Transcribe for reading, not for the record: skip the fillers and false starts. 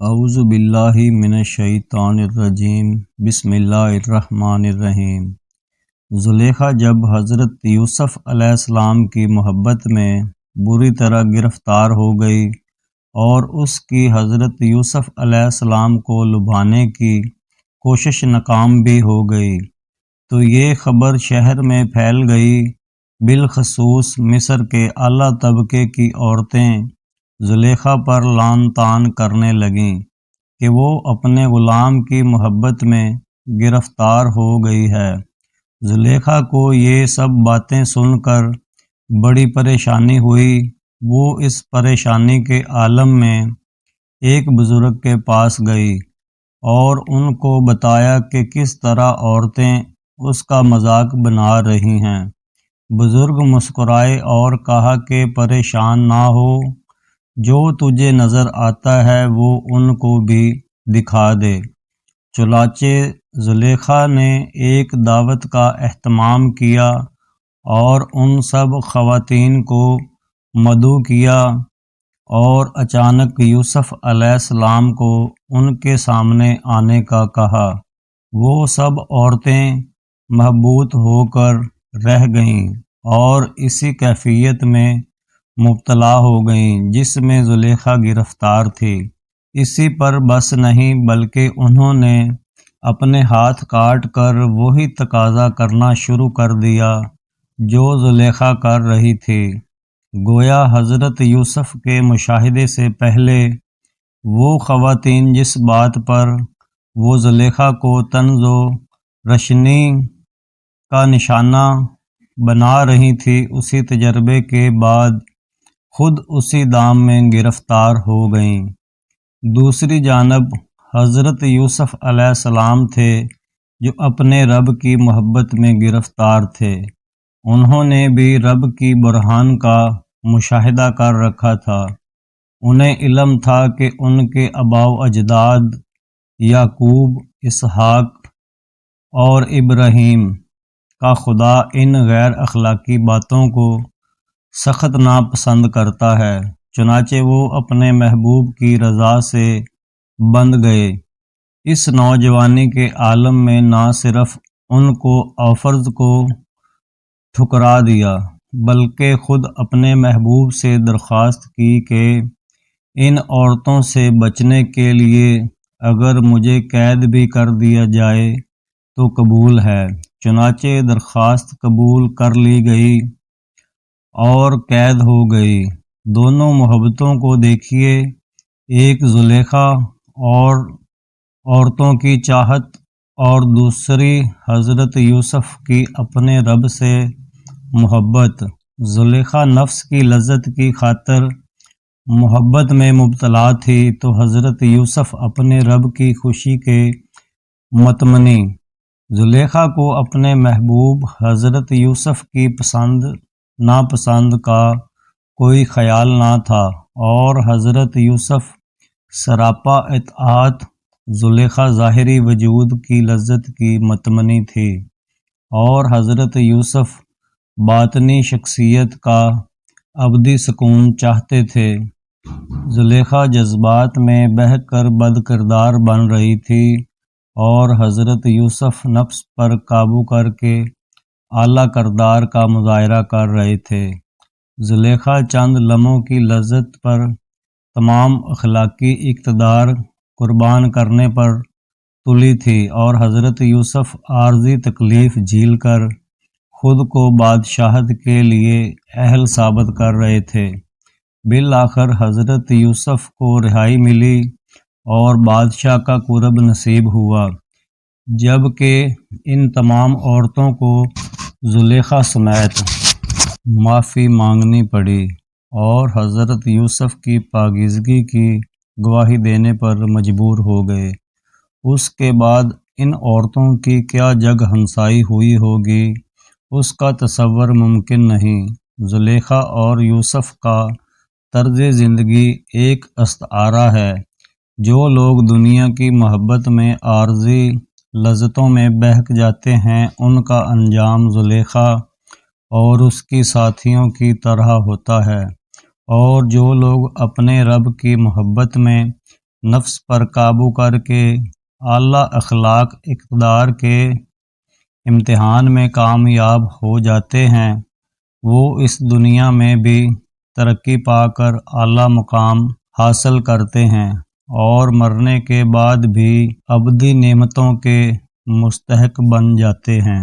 اعوذ باللہ من الشیطان الرجیم بسم اللہ الرحمن الرحیم۔ زلیخا جب حضرت یوسف علیہ السلام کی محبت میں بری طرح گرفتار ہو گئی اور اس کی حضرت یوسف علیہ السلام کو لبھانے کی کوشش ناکام بھی ہو گئی تو یہ خبر شہر میں پھیل گئی۔ بالخصوص مصر کے اعلیٰ طبقے کی عورتیں زلیخا پر لعن طعن کرنے لگیں کہ وہ اپنے غلام کی محبت میں گرفتار ہو گئی ہے۔ زلیخا کو یہ سب باتیں سن کر بڑی پریشانی ہوئی۔ وہ اس پریشانی کے عالم میں ایک بزرگ کے پاس گئی اور ان کو بتایا کہ کس طرح عورتیں اس کا مذاق بنا رہی ہیں۔ بزرگ مسکرائے اور کہا کہ پریشان نہ ہو، جو تجھے نظر آتا ہے وہ ان کو بھی دکھا دے۔ چنانچہ زلیخا نے ایک دعوت کا اہتمام کیا اور ان سب خواتین کو مدعو کیا اور اچانک یوسف علیہ السلام کو ان کے سامنے آنے کا کہا۔ وہ سب عورتیں محبوط ہو کر رہ گئیں اور اسی کیفیت میں مبتلا ہو گئیں جس میں زلیخا گرفتار تھی۔ اسی پر بس نہیں بلکہ انہوں نے اپنے ہاتھ کاٹ کر وہی تقاضا کرنا شروع کر دیا جو زلیخا کر رہی تھی۔ گویا حضرت یوسف کے مشاہدے سے پہلے وہ خواتین جس بات پر وہ زلیخا کو طنز و رشنی کا نشانہ بنا رہی تھی، اسی تجربے کے بعد خود اسی دام میں گرفتار ہو گئیں۔ دوسری جانب حضرت یوسف علیہ السلام تھے جو اپنے رب کی محبت میں گرفتار تھے۔ انہوں نے بھی رب کی برہان کا مشاہدہ کر رکھا تھا۔ انہیں علم تھا کہ ان کے آباء و اجداد یعقوب، اسحاق اور ابراہیم کا خدا ان غیر اخلاقی باتوں کو سخت ناپسند کرتا ہے۔ چنانچہ وہ اپنے محبوب کی رضا سے بندھ گئے۔ اس نوجوانی کے عالم میں نہ صرف ان کو آفرز کو ٹھکرا دیا بلکہ خود اپنے محبوب سے درخواست کی کہ ان عورتوں سے بچنے کے لیے اگر مجھے قید بھی کر دیا جائے تو قبول ہے۔ چنانچہ درخواست قبول کر لی گئی اور قید ہو گئی۔ دونوں محبتوں کو دیکھیے، ایک زلیخا اور عورتوں کی چاہت اور دوسری حضرت یوسف کی اپنے رب سے محبت۔ زلیخا نفس کی لذت کی خاطر محبت میں مبتلا تھی تو حضرت یوسف اپنے رب کی خوشی کے متمنی۔ زلیخا کو اپنے محبوب حضرت یوسف کی پسند ناپسند کا کوئی خیال نہ تھا اور حضرت یوسف سراپا اطاعت، زلیخا ظاہری وجود کی لذت کی متمنی تھی اور حضرت یوسف باطنی شخصیت کا ابدی سکون چاہتے تھے۔ زلیخا جذبات میں بہہ کر بد کردار بن رہی تھی اور حضرت یوسف نفس پر قابو کر کے اعلیٰ کردار کا مظاہرہ کر رہے تھے۔ زلیخا چند لمحوں کی لذت پر تمام اخلاقی اقتدار قربان کرنے پر تلی تھی اور حضرت یوسف عارضی تکلیف جھیل کر خود کو بادشاہت کے لیے اہل ثابت کر رہے تھے۔ بالآخر حضرت یوسف کو رہائی ملی اور بادشاہ کا قرب نصیب ہوا، جبکہ ان تمام عورتوں کو زلیخا سمیت معافی مانگنی پڑی اور حضرت یوسف کی پاکیزگی کی گواہی دینے پر مجبور ہو گئے۔ اس کے بعد ان عورتوں کی کیا جگ ہنسائی ہوئی ہوگی اس کا تصور ممکن نہیں۔ زلیخا اور یوسف کا طرز زندگی ایک استعارہ ہے۔ جو لوگ دنیا کی محبت میں عارضی لذتوں میں بہک جاتے ہیں ان کا انجام زلیخا اور اس کی ساتھیوں کی طرح ہوتا ہے، اور جو لوگ اپنے رب کی محبت میں نفس پر قابو کر کے اعلیٰ اخلاق اقتدار کے امتحان میں کامیاب ہو جاتے ہیں، وہ اس دنیا میں بھی ترقی پا کر اعلیٰ مقام حاصل کرتے ہیں اور مرنے کے بعد بھی ابدی نعمتوں کے مستحق بن جاتے ہیں۔